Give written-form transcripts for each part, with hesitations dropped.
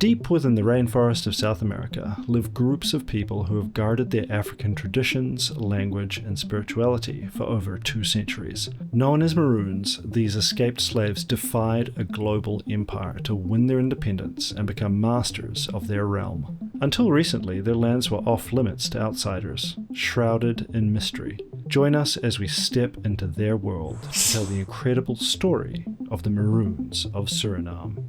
Deep within the rainforest of South America live groups of people who have guarded their African traditions, language, and spirituality for over 2 centuries. Known as Maroons, these escaped slaves defied a global empire to win their independence and become masters of their realm. Until recently, their lands were off limits to outsiders, shrouded in mystery. Join us as we step into their world to tell the incredible story of the Maroons of Suriname.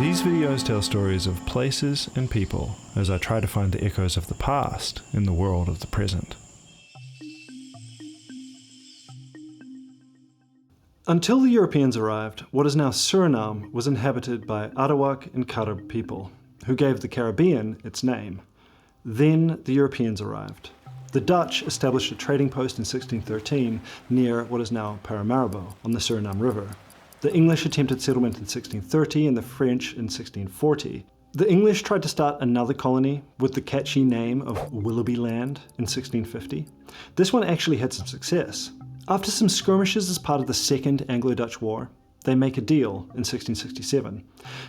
These videos tell stories of places and people as I try to find the echoes of the past in the world of the present. Until the Europeans arrived, what is now Suriname was inhabited by Arawak and Carib people, who gave the Caribbean its name. Then the Europeans arrived. The Dutch established a trading post in 1613 near what is now Paramaribo on the Suriname River. The English attempted settlement in 1630 and the French in 1640. The English tried to start another colony with the catchy name of Willoughby Land in 1650. This one actually had some success. After some skirmishes as part of the Second Anglo-Dutch War, they make a deal in 1667.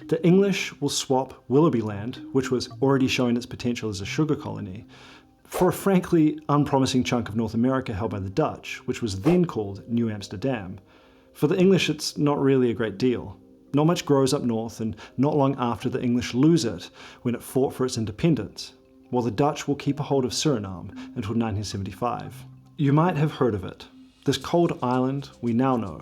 The English will swap Willoughby Land, which was already showing its potential as a sugar colony, for a frankly unpromising chunk of North America held by the Dutch, which was then called New Amsterdam. For the English, it's not really a great deal. Not much grows up north, and not long after the English lose it when it fought for its independence, while the Dutch will keep a hold of Suriname until 1975. You might have heard of it. This cold island we now know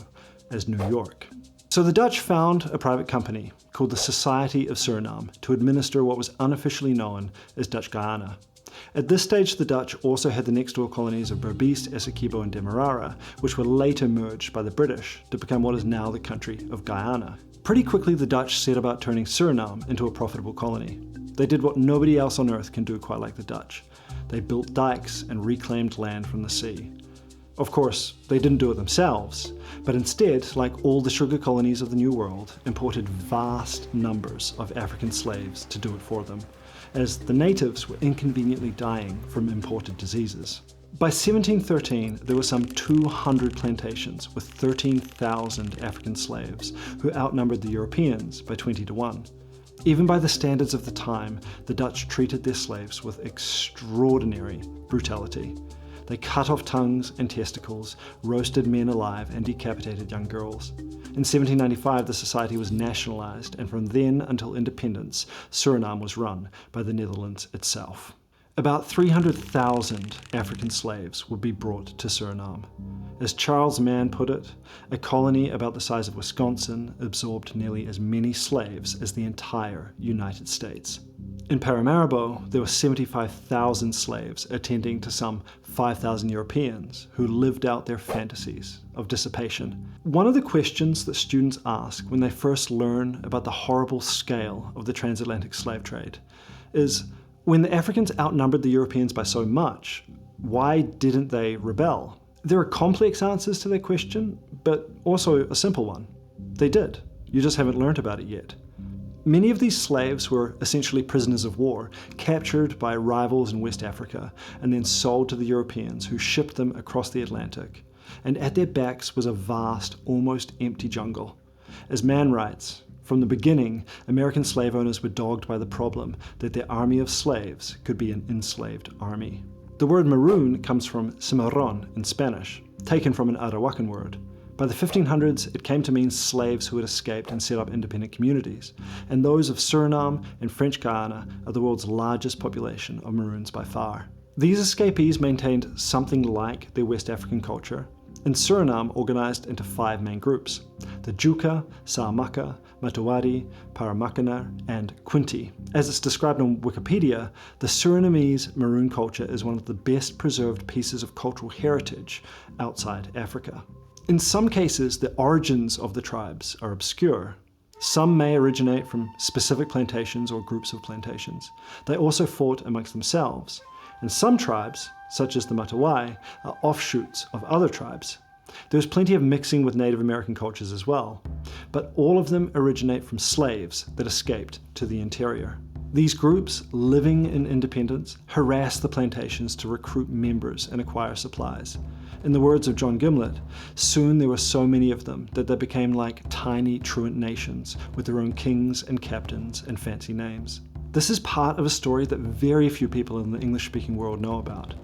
as New York. So the Dutch found a private company called the Society of Suriname to administer what was unofficially known as Dutch Guiana. At this stage, the Dutch also had the next door colonies of Berbice, Essequibo, and Demerara, which were later merged by the British to become what is now the country of Guyana. Pretty quickly, the Dutch set about turning Suriname into a profitable colony. They did what nobody else on earth can do quite like the Dutch. They built dikes and reclaimed land from the sea. Of course, they didn't do it themselves, but instead, like all the sugar colonies of the New World, imported vast numbers of African slaves to do it for them, as the natives were inconveniently dying from imported diseases. By 1713, there were some 200 plantations with 13,000 African slaves who outnumbered the Europeans by 20 to 1. Even by the standards of the time, the Dutch treated their slaves with extraordinary brutality. They cut off tongues and testicles, roasted men alive, and decapitated young girls. In 1795, the society was nationalized, and from then until independence, Suriname was run by the Netherlands itself. About 300,000 African slaves would be brought to Suriname. As Charles Mann put it, a colony about the size of Wisconsin absorbed nearly as many slaves as the entire United States. In Paramaribo, there were 75,000 slaves attending to some 5,000 Europeans who lived out their fantasies of dissipation. One of the questions that students ask when they first learn about the horrible scale of the transatlantic slave trade is, when the Africans outnumbered the Europeans by so much, why didn't they rebel? There are complex answers to that question, but also a simple one. They did. You just haven't learned about it yet. Many of these slaves were essentially prisoners of war, captured by rivals in West Africa, and then sold to the Europeans, who shipped them across the Atlantic. And at their backs was a vast, almost empty jungle. As Mann writes, from the beginning, American slave owners were dogged by the problem that their army of slaves could be an enslaved army. The word maroon comes from cimarron in Spanish, taken from an Arawakan word. By the 1500s, it came to mean slaves who had escaped and set up independent communities, and those of Suriname and French Guiana are the world's largest population of Maroons by far. These escapees maintained something like their West African culture, and Suriname organized into 5 main groups: the Juka, Saamaka, Matuari, Paramakana, and Quinti. As it's described on Wikipedia, the Surinamese Maroon culture is one of the best preserved pieces of cultural heritage outside Africa. In some cases, the origins of the tribes are obscure. Some may originate from specific plantations or groups of plantations. They also fought amongst themselves. And some tribes, such as the Matawai, are offshoots of other tribes. There was plenty of mixing with Native American cultures as well, but all of them originate from slaves that escaped to the interior. These groups, living in independence, harassed the plantations to recruit members and acquire supplies. In the words of John Gimlet, soon there were so many of them that they became like tiny truant nations with their own kings and captains and fancy names. This is part of a story that very few people in the English-speaking world know about.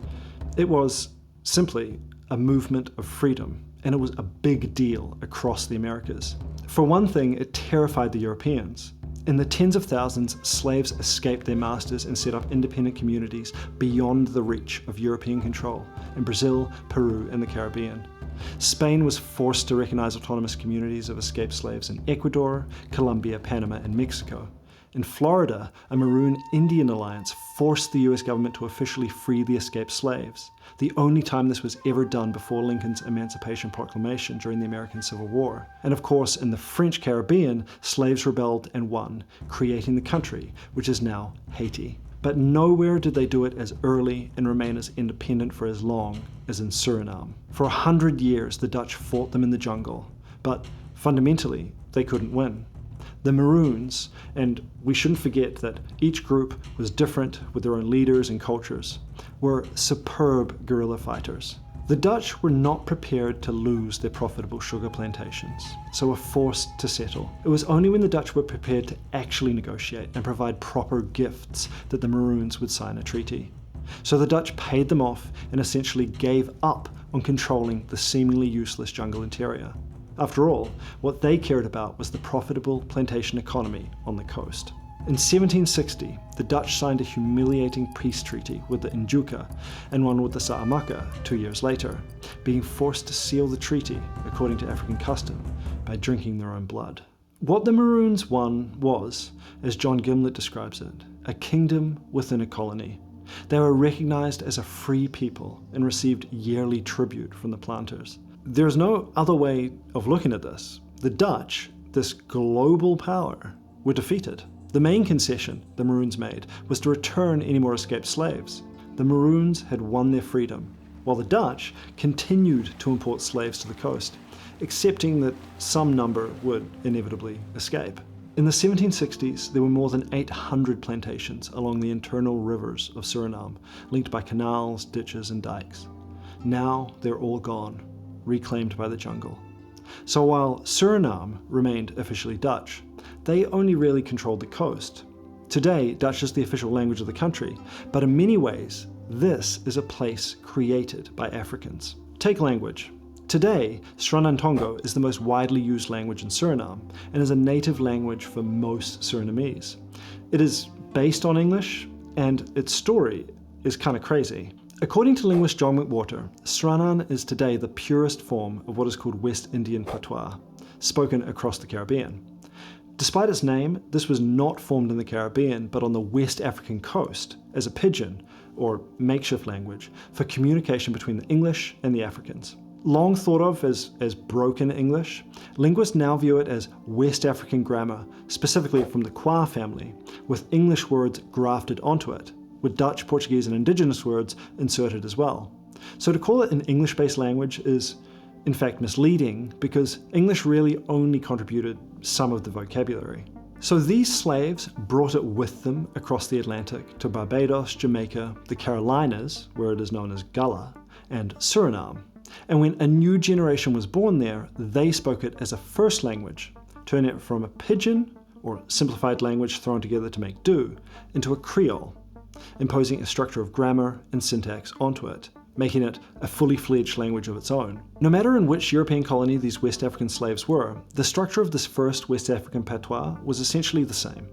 It was simply a movement of freedom, and it was a big deal across the Americas. For one thing, it terrified the Europeans. In the tens of thousands, slaves escaped their masters and set up independent communities beyond the reach of European control in Brazil, Peru, and the Caribbean. Spain was forced to recognize autonomous communities of escaped slaves in Ecuador, Colombia, Panama, and Mexico. In Florida, a Maroon Indian alliance forced the US government to officially free the escaped slaves, the only time this was ever done before Lincoln's Emancipation Proclamation during the American Civil War. And of course, in the French Caribbean, slaves rebelled and won, creating the country, which is now Haiti. But nowhere did they do it as early and remain as independent for as long as in Suriname. For 100 years, the Dutch fought them in the jungle, but fundamentally, they couldn't win. The Maroons, and we shouldn't forget that each group was different with their own leaders and cultures, were superb guerrilla fighters. The Dutch were not prepared to lose their profitable sugar plantations, so were forced to settle. It was only when the Dutch were prepared to actually negotiate and provide proper gifts that the Maroons would sign a treaty. So the Dutch paid them off and essentially gave up on controlling the seemingly useless jungle interior. After all, what they cared about was the profitable plantation economy on the coast. In 1760, the Dutch signed a humiliating peace treaty with the Njuka and one with the Saamaka 2 years later, being forced to seal the treaty, according to African custom, by drinking their own blood. What the Maroons won was, as John Gimlet describes it, a kingdom within a colony. They were recognized as a free people and received yearly tribute from the planters. There's no other way of looking at this. The Dutch, this global power, were defeated. The main concession the Maroons made was to return any more escaped slaves. The Maroons had won their freedom, while the Dutch continued to import slaves to the coast, accepting that some number would inevitably escape. In the 1760s, there were more than 800 plantations along the internal rivers of Suriname, linked by canals, ditches, and dikes. Now they're all gone, reclaimed by the jungle. So while Suriname remained officially Dutch, they only really controlled the coast. Today, Dutch is the official language of the country, but in many ways, this is a place created by Africans. Take language. Today, Sranan Tongo is the most widely used language in Suriname and is a native language for most Surinamese. It is based on English, and its story is kind of crazy. According to linguist John McWhorter, Sranan is today the purest form of what is called West Indian patois, spoken across the Caribbean. Despite its name, this was not formed in the Caribbean, but on the West African coast as a pidgin, or makeshift language, for communication between the English and the Africans. Long thought of as broken English, linguists now view it as West African grammar, specifically from the Kwa family, with English words grafted onto it, with Dutch, Portuguese, and indigenous words inserted as well. So to call it an English-based language is, in fact, misleading because English really only contributed some of the vocabulary. So these slaves brought it with them across the Atlantic to Barbados, Jamaica, the Carolinas, where it is known as Gullah, and Suriname. And when a new generation was born there, they spoke it as a first language, turning it from a pidgin, or simplified language thrown together to make do, into a Creole, imposing a structure of grammar and syntax onto it, making it a fully fledged language of its own. No matter in which European colony these West African slaves were, the structure of this first West African patois was essentially the same.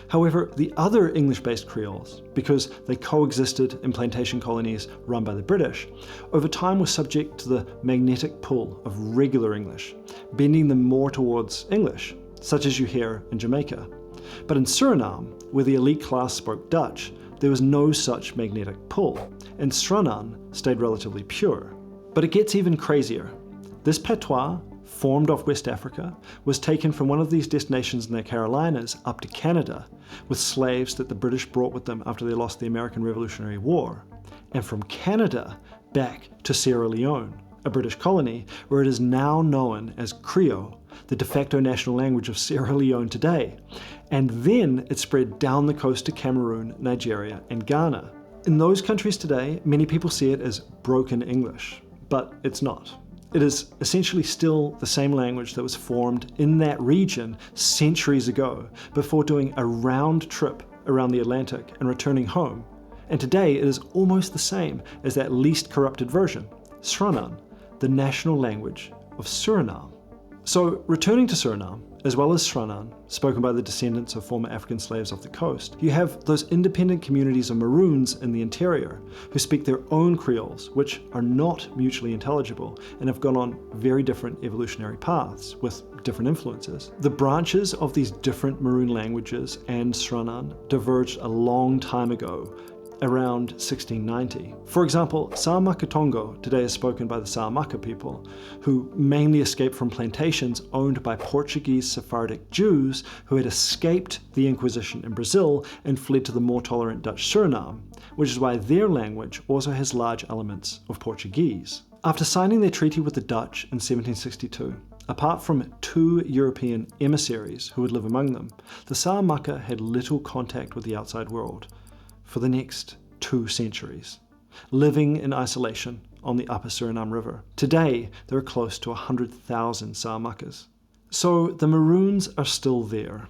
However, the other English-based Creoles, because they coexisted in plantation colonies run by the British, over time were subject to the magnetic pull of regular English, bending them more towards English, such as you hear in Jamaica. But in Suriname, where the elite class spoke Dutch, there was no such magnetic pull, and Sranan stayed relatively pure. But it gets even crazier. This patois, formed off West Africa, was taken from one of these destinations in the Carolinas up to Canada, with slaves that the British brought with them after they lost the American Revolutionary War, and from Canada back to Sierra Leone, a British colony, where it is now known as Creole, the de facto national language of Sierra Leone today. And then it spread down the coast to Cameroon, Nigeria, and Ghana. In those countries today, many people see it as broken English, but it's not. It is essentially still the same language that was formed in that region centuries ago, before doing a round trip around the Atlantic and returning home. And today it is almost the same as that least corrupted version, Sranan, the national language of Suriname. So returning to Suriname, as well as Sranan, spoken by the descendants of former African slaves off the coast, you have those independent communities of Maroons in the interior who speak their own Creoles, which are not mutually intelligible and have gone on very different evolutionary paths with different influences. The branches of these different Maroon languages and Sranan diverged a long time ago, around 1690. For example, Saamaka Tongo today is spoken by the Saamaka people, who mainly escaped from plantations owned by Portuguese Sephardic Jews who had escaped the Inquisition in Brazil and fled to the more tolerant Dutch Suriname, which is why their language also has large elements of Portuguese. After signing their treaty with the Dutch in 1762, apart from 2 European emissaries who would live among them, the Saamaka had little contact with the outside world for the next 2 centuries, living in isolation on the upper Suriname River. Today, there are close to 100,000 Saamakas. So the Maroons are still there,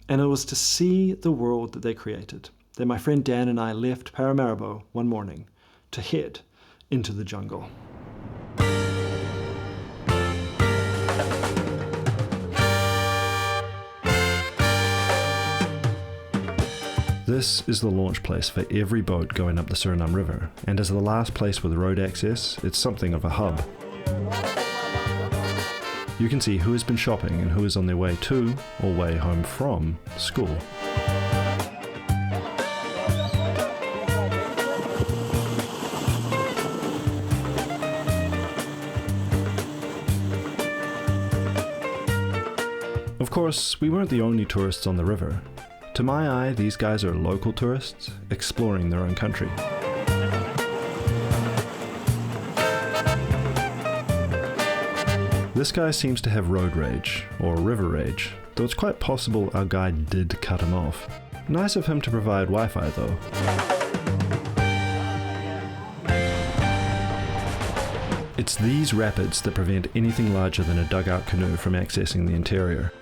and it was to see the world that they created that my friend Dan and I left Paramaribo one morning to head into the jungle. This is the launch place for every boat going up the Suriname River, and as the last place with road access, it's something of a hub. You can see who has been shopping and who is on their way to, or way home from, school. Of course, we weren't the only tourists on the river. To my eye, these guys are local tourists exploring their own country. This guy seems to have road rage, or river rage, though it's quite possible our guide did cut him off. Nice of him to provide Wi-Fi though. It's these rapids that prevent anything larger than a dugout canoe from accessing the interior.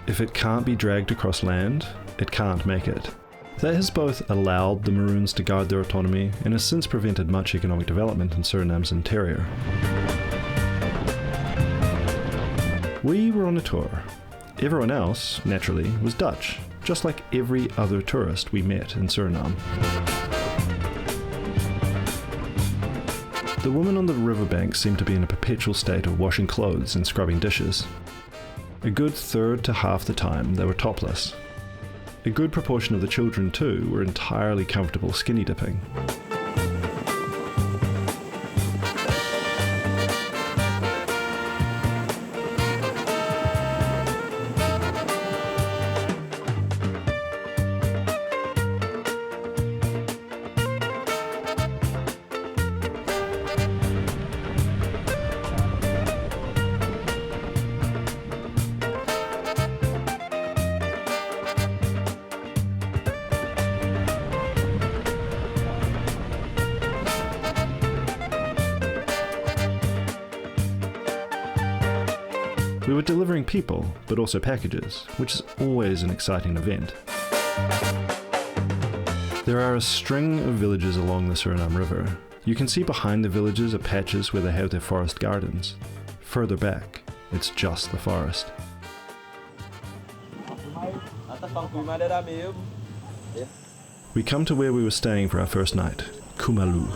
If it can't be dragged across land, it can't make it. That has both allowed the Maroons to guard their autonomy and has since prevented much economic development in Suriname's interior. We were on a tour. Everyone else, naturally, was Dutch, just like every other tourist we met in Suriname. The women on the riverbank seemed to be in a perpetual state of washing clothes and scrubbing dishes. A good third to half the time they were topless. A good proportion of the children, too, were entirely comfortable skinny dipping. We were delivering people, but also packages, which is always an exciting event. There are a string of villages along the Suriname River. You can see behind the villages are patches where they have their forest gardens. Further back, it's just the forest. We come to where we were staying for our first night, Kumalu.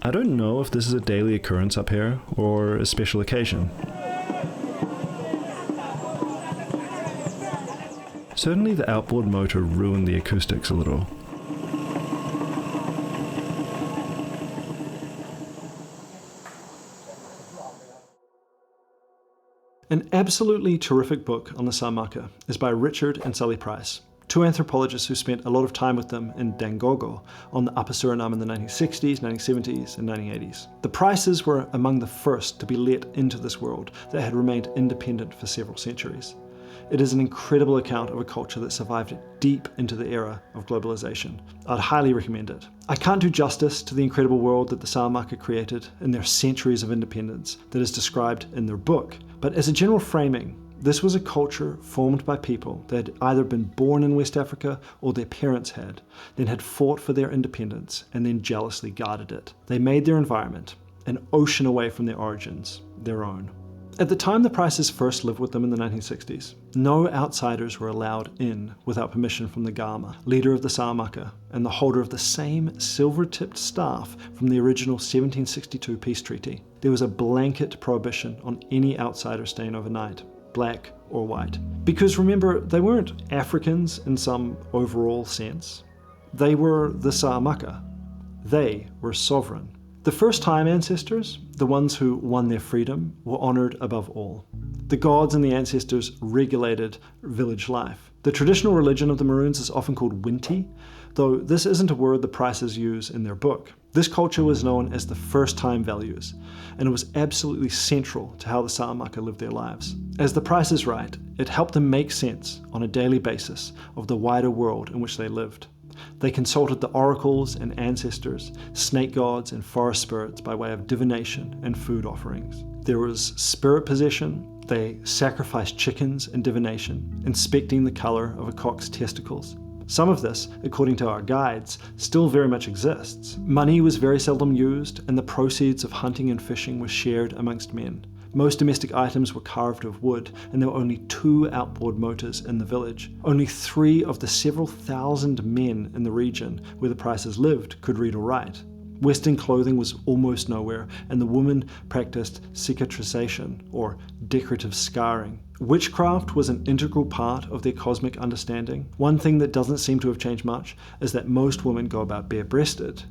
I don't know if this is a daily occurrence up here, or a special occasion. Certainly the outboard motor ruined the acoustics a little. An absolutely terrific book on the Saamaka is by Richard and Sally Price. Two anthropologists who spent a lot of time with them in Dangogo on the Upper Suriname in the 1960s, 1970s, and 1980s. The prices were among the first to be let into this world that had remained independent for several centuries. It is an incredible account of a culture that survived deep into the era of globalization. I'd highly recommend it. I can't do justice to the incredible world that the Saamaka created in their centuries of independence that is described in their book, but as a general framing, this was a culture formed by people that had either been born in West Africa or their parents had, then had fought for their independence and then jealously guarded it. They made their environment, an ocean away from their origins, their own. At the time the Prices first lived with them in the 1960s, no outsiders were allowed in without permission from the Gama, leader of the Saamaka, and the holder of the same silver-tipped staff from the original 1762 peace treaty. There was a blanket prohibition on any outsider staying overnight, black or white. Because remember, they weren't Africans in some overall sense. They were the Saamaka. They were sovereign. The first-time ancestors, the ones who won their freedom, were honoured above all. The gods and the ancestors regulated village life. The traditional religion of the Maroons is often called Winti, though this isn't a word the Prices use in their book. This culture was known as the first-time values, and it was absolutely central to how the Saamaka lived their lives. As the Prices write, it helped them make sense on a daily basis of the wider world in which they lived. They consulted the oracles and ancestors, snake gods and forest spirits by way of divination and food offerings. There was spirit possession. They sacrificed chickens in divination, inspecting the color of a cock's testicles. Some of this, according to our guides, still very much exists. Money was very seldom used, and the proceeds of hunting and fishing were shared amongst men. Most domestic items were carved of wood, and there were only 2 outboard motors in the village. Only 3 of the several thousand men in the region where the Prices lived could read or write. Western clothing was almost nowhere, and the women practiced cicatrization, or decorative scarring. Witchcraft was an integral part of their cosmic understanding. One thing that doesn't seem to have changed much is that most women go about bare-breasted.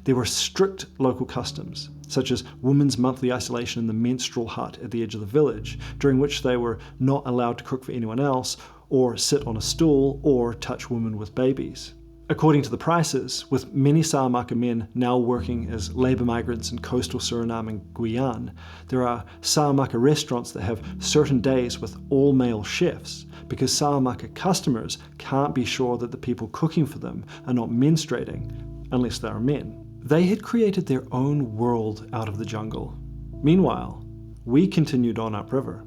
There were strict local customs, such as women's monthly isolation in the menstrual hut at the edge of the village, during which they were not allowed to cook for anyone else, or sit on a stool, or touch women with babies. According to the Prices, with many Saamaka men now working as labour migrants in coastal Suriname and Guyana, there are Saamaka restaurants that have certain days with all-male chefs, because Saamaka customers can't be sure that the people cooking for them are not menstruating, unless they are men. They had created their own world out of the jungle. Meanwhile, we continued on upriver,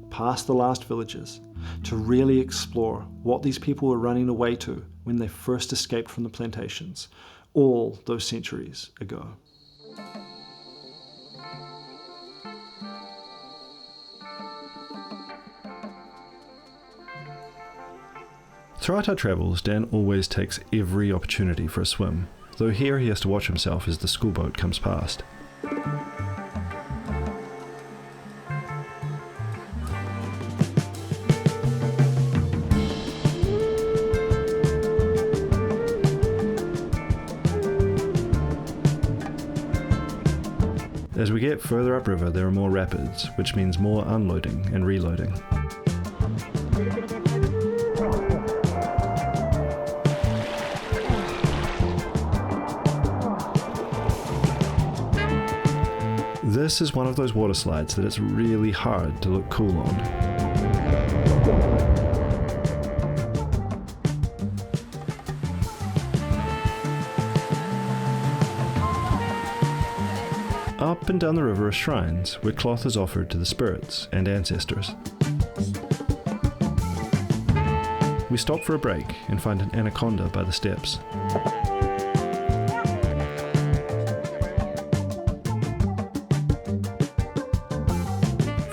past the last villages, to really explore what these people were running away to when they first escaped from the plantations, all those centuries ago. Throughout our travels, Dan always takes every opportunity for a swim, though here he has to watch himself as the schoolboat comes past. As we get further upriver, there are more rapids, which means more unloading and reloading. This is one of those water slides that it's really hard to look cool on. Up and down the river are shrines where cloth is offered to the spirits and ancestors. We stop for a break and find an anaconda by the steps.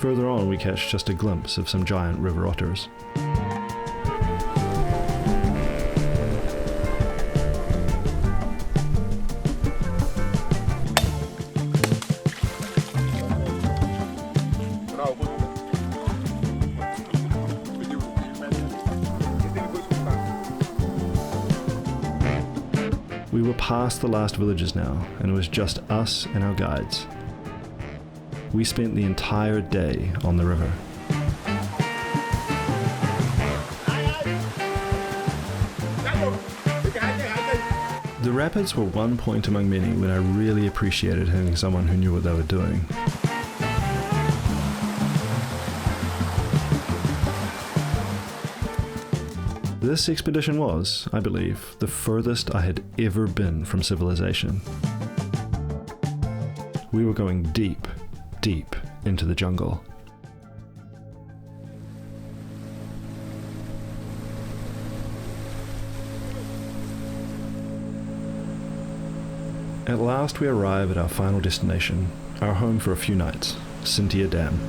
Further on we catch just a glimpse of some giant river otters. We were past the last villages now, and it was just us and our guides. We spent the entire day on the river. rapids were one point among many when I really appreciated having someone who knew what they were doing. This expedition was, I believe, the furthest I had ever been from civilization. We were going deep, deep into the jungle. At last we arrive at our final destination, our home for a few nights, Cynthia Dam.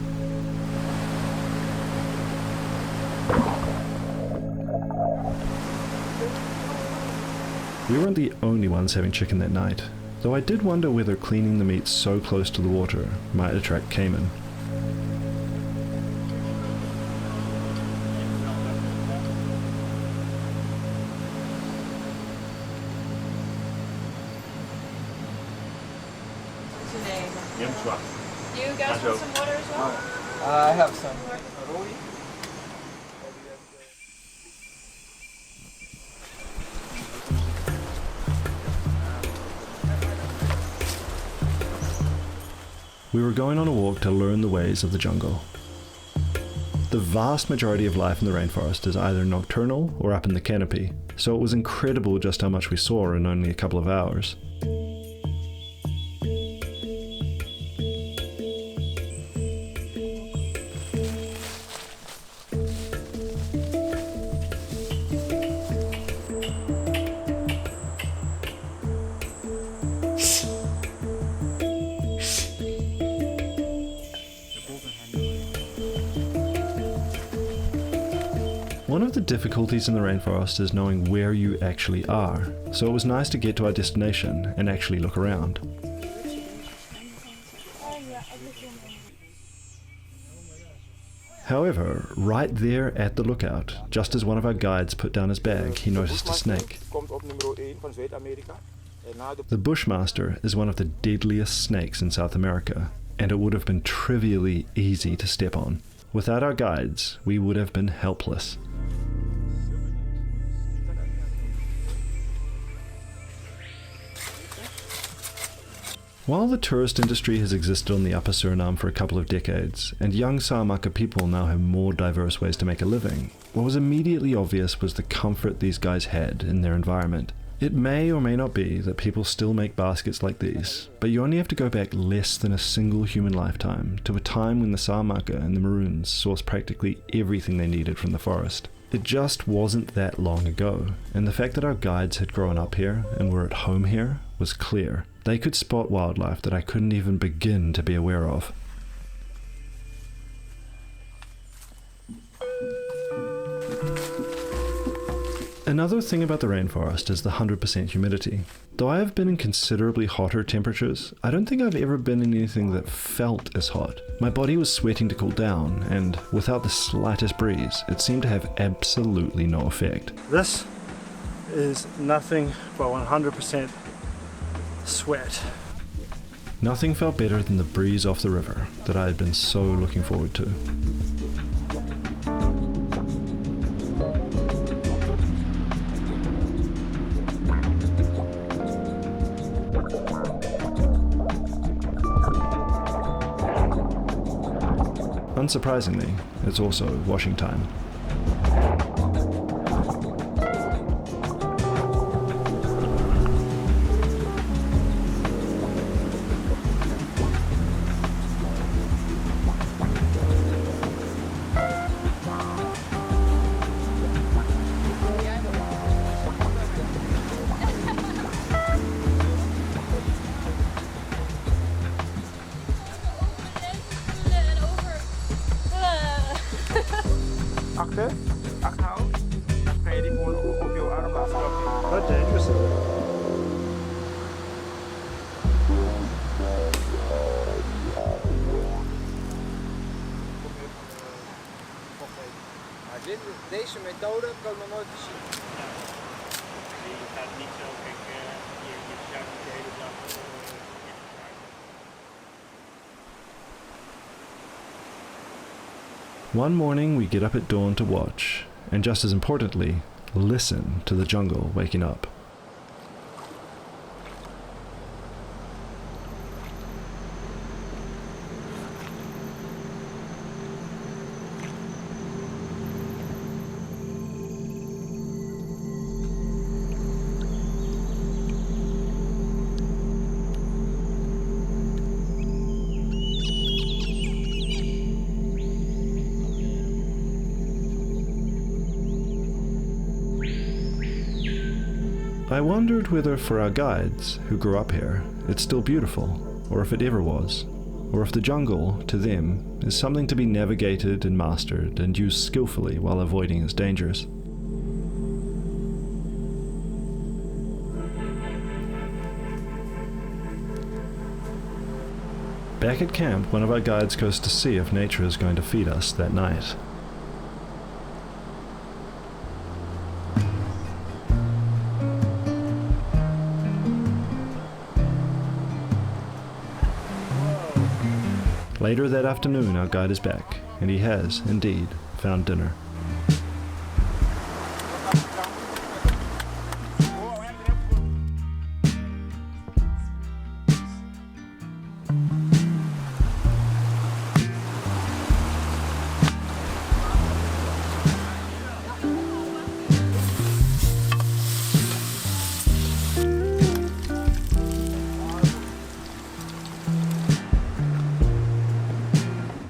We weren't the only ones having chicken that night, though I did wonder whether cleaning the meat so close to the water might attract caiman. Do you guys want some water as well? I have some. We were going on a walk to learn the ways of the jungle. The vast majority of life in the rainforest is either nocturnal or up in the canopy, so it was incredible just how much we saw in only a couple of hours. One of the difficulties in the rainforest is knowing where you actually are, so it was nice to get to our destination and actually look around. However, right there at the lookout, just as one of our guides put down his bag, he noticed a snake. The Bushmaster is one of the deadliest snakes in South America, and it would have been trivially easy to step on. Without our guides, we would have been helpless. While the tourist industry has existed on the Upper Suriname for a couple of decades, and young Saamaka people now have more diverse ways to make a living, what was immediately obvious was the comfort these guys had in their environment. It may or may not be that people still make baskets like these, but you only have to go back less than a single human lifetime to a time when the Saamaka and the Maroons sourced practically everything they needed from the forest. It just wasn't that long ago, and the fact that our guides had grown up here and were at home here was clear. They could spot wildlife that I couldn't even begin to be aware of. Another thing about the rainforest is the 100% humidity. Though I have been in considerably hotter temperatures, I don't think I've ever been in anything that felt as hot. My body was sweating to cool down, and without the slightest breeze, it seemed to have absolutely no effect. This is nothing but 100% sweat. Nothing felt better than the breeze off the river that I had been so looking forward to. Unsurprisingly, it's also washing time. Acht hout. Dan kan je die gewoon op je arm laten klappen. What dangerous is it? Maar deze methode heb ik ook nog nooit gezien. Je gaat niet zo, kijk, je zuigt de hele dag. One morning we get up at dawn to watch, and just as importantly, listen to the jungle waking up. I wondered whether for our guides, who grew up here, it's still beautiful, or if it ever was, or if the jungle, to them, is something to be navigated and mastered and used skillfully while avoiding its dangers. Back at camp, one of our guides goes to see if nature is going to feed us that night. Later that afternoon, our guide is back, and he has, indeed, found dinner.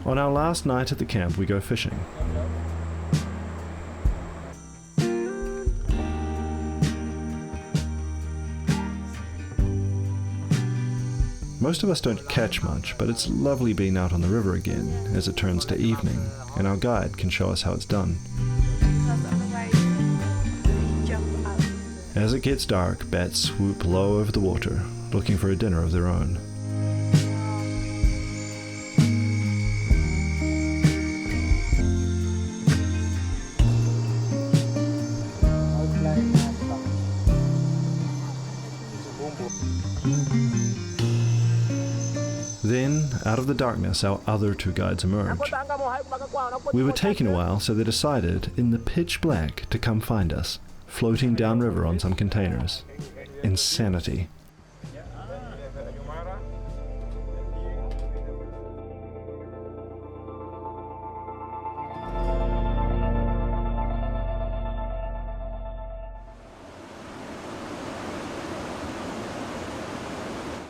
On our last night at the camp, we go fishing. Most of us don't catch much, but it's lovely being out on the river again as it turns to evening, and our guide can show us how it's done. As it gets dark, bats swoop low over the water, looking for a dinner of their own. Then, out of the darkness, our other two guides emerge. We were taking a while, so they decided, in the pitch black, to come find us, floating downriver on some containers. Insanity.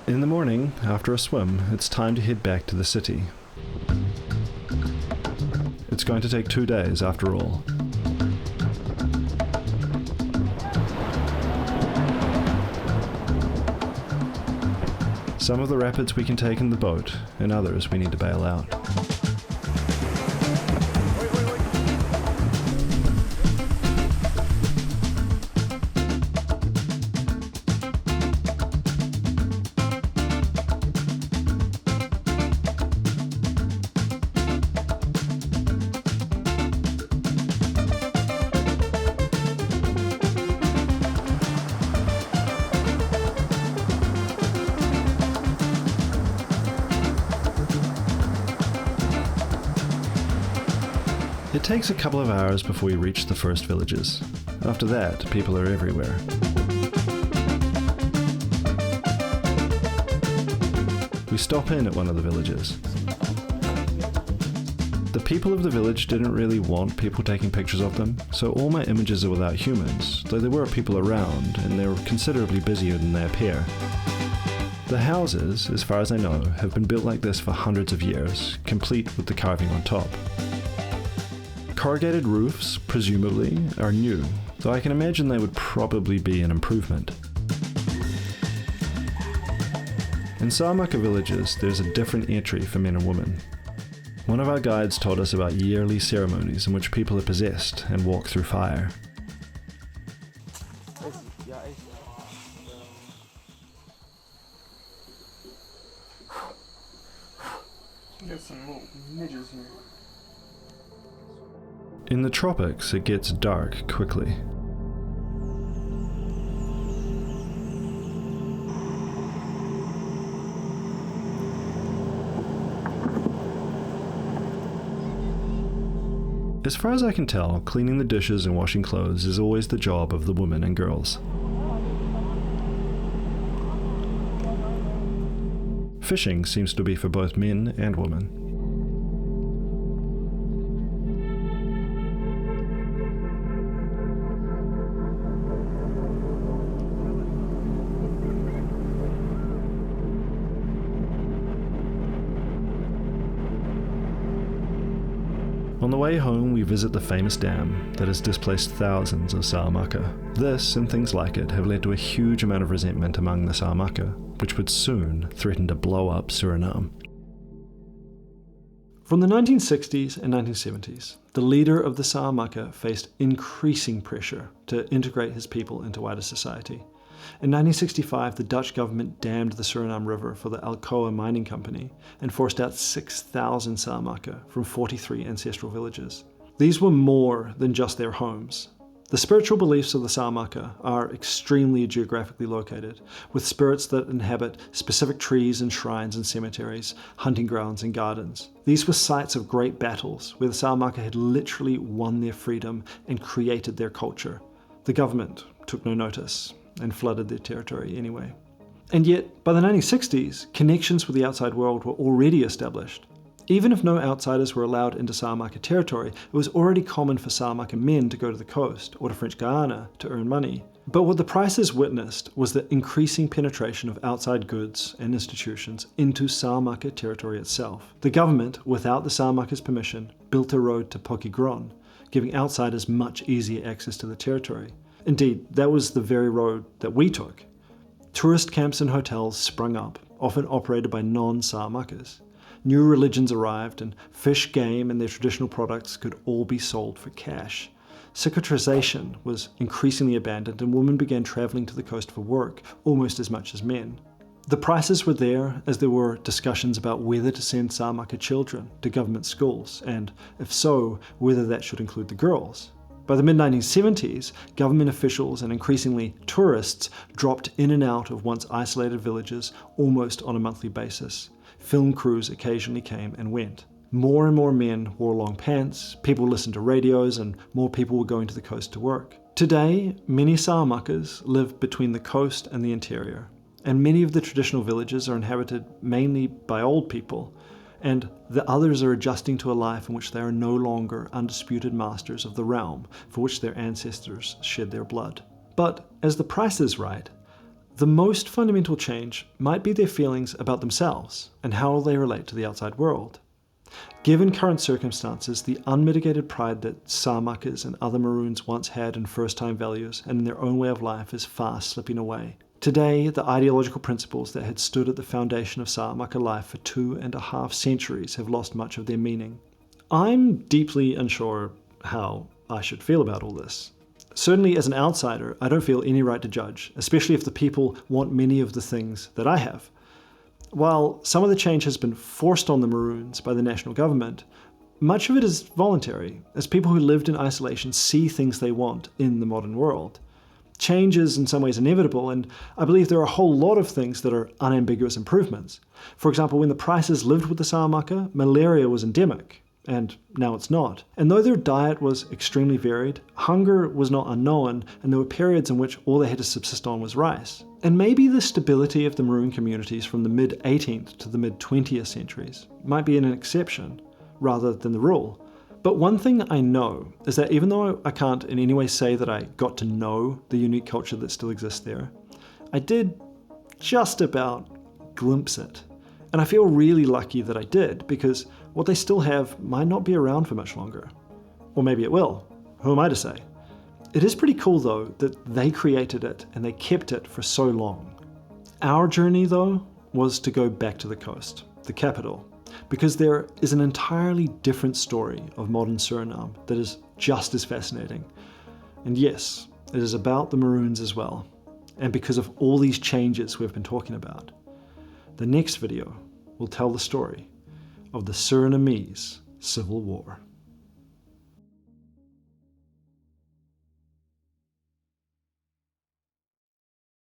In the morning, after a swim, it's time to head back to the city. It's going to take 2 days, after all. Some of the rapids we can take in the boat, and others we need to bail out. It takes a couple of hours before we reach the first villages. After that, people are everywhere. We stop in at one of the villages. The people of the village didn't really want people taking pictures of them, so all my images are without humans, though there were people around, and they were considerably busier than they appear. The houses, as far as I know, have been built like this for hundreds of years, complete with the carving on top. Corrugated roofs, presumably, are new, though I can imagine they would probably be an improvement. In Saamaka villages, there's a different entry for men and women. One of our guides told us about yearly ceremonies in which people are possessed and walk through fire. There's some little midges here. In the tropics, it gets dark quickly. As far as I can tell, cleaning the dishes and washing clothes is always the job of the women and girls. Fishing seems to be for both men and women. On the way home, we visit the famous dam that has displaced thousands of Saamaka. This, and things like it, have led to a huge amount of resentment among the Saamaka, which would soon threaten to blow up Suriname. From the 1960s and 1970s, the leader of the Saamaka faced increasing pressure to integrate his people into wider society. In 1965, the Dutch government dammed the Suriname River for the Alcoa mining company and forced out 6,000 Saamaka from 43 ancestral villages. These were more than just their homes. The spiritual beliefs of the Saamaka are extremely geographically located, with spirits that inhabit specific trees and shrines and cemeteries, hunting grounds and gardens. These were sites of great battles, where the Saamaka had literally won their freedom and created their culture. The government took no notice and flooded their territory anyway. And yet, by the 1960s, connections with the outside world were already established. Even if no outsiders were allowed into Saamaka territory, it was already common for Saamaka men to go to the coast or to French Guiana to earn money. But what the Prices witnessed was the increasing penetration of outside goods and institutions into Saamaka territory itself. The government, without the Saamaka's permission, built a road to Pokegron, giving outsiders much easier access to the territory. Indeed, that was the very road that we took. Tourist camps and hotels sprung up, often operated by non-Saamakas. New religions arrived, and fish, game, and their traditional products could all be sold for cash. Cicatrization was increasingly abandoned, and women began traveling to the coast for work, almost as much as men. The Prices were there as there were discussions about whether to send Saamaka children to government schools, and, if so, whether that should include the girls. By the mid-1970s, government officials and increasingly tourists dropped in and out of once isolated villages almost on a monthly basis. Film crews occasionally came and went. More and more men wore long pants, people listened to radios, and more people were going to the coast to work. Today, many Saamakas live between the coast and the interior, and many of the traditional villages are inhabited mainly by old people, and the others are adjusting to a life in which they are no longer undisputed masters of the realm for which their ancestors shed their blood. But, as the Prices write, the most fundamental change might be their feelings about themselves and how they relate to the outside world. Given current circumstances, the unmitigated pride that Saamakas and other Maroons once had in first-time values and in their own way of life is fast slipping away. Today, the ideological principles that had stood at the foundation of Saamaka life for 2.5 centuries have lost much of their meaning. I'm deeply unsure how I should feel about all this. Certainly as an outsider, I don't feel any right to judge, especially if the people want many of the things that I have. While some of the change has been forced on the Maroons by the national government, much of it is voluntary, as people who lived in isolation see things they want in the modern world. Change is in some ways inevitable, and I believe there are a whole lot of things that are unambiguous improvements. For example, when the Prices lived with the Saamaka, malaria was endemic, and now it's not. And though their diet was extremely varied, hunger was not unknown, and there were periods in which all they had to subsist on was rice. And maybe the stability of the Maroon communities from the mid-18th to the mid-20th centuries might be an exception, rather than the rule. But one thing I know is that even though I can't in any way say that I got to know the unique culture that still exists there, I did just about glimpse it. And I feel really lucky that I did, because what they still have might not be around for much longer. Or maybe it will. Who am I to say? It is pretty cool though that they created it and they kept it for so long. Our journey though was to go back to the coast, the capital, because there is an entirely different story of modern Suriname that is just as fascinating. And yes, it is about the Maroons as well, and because of all these changes we've been talking about. The next video will tell the story of the Surinamese Civil War.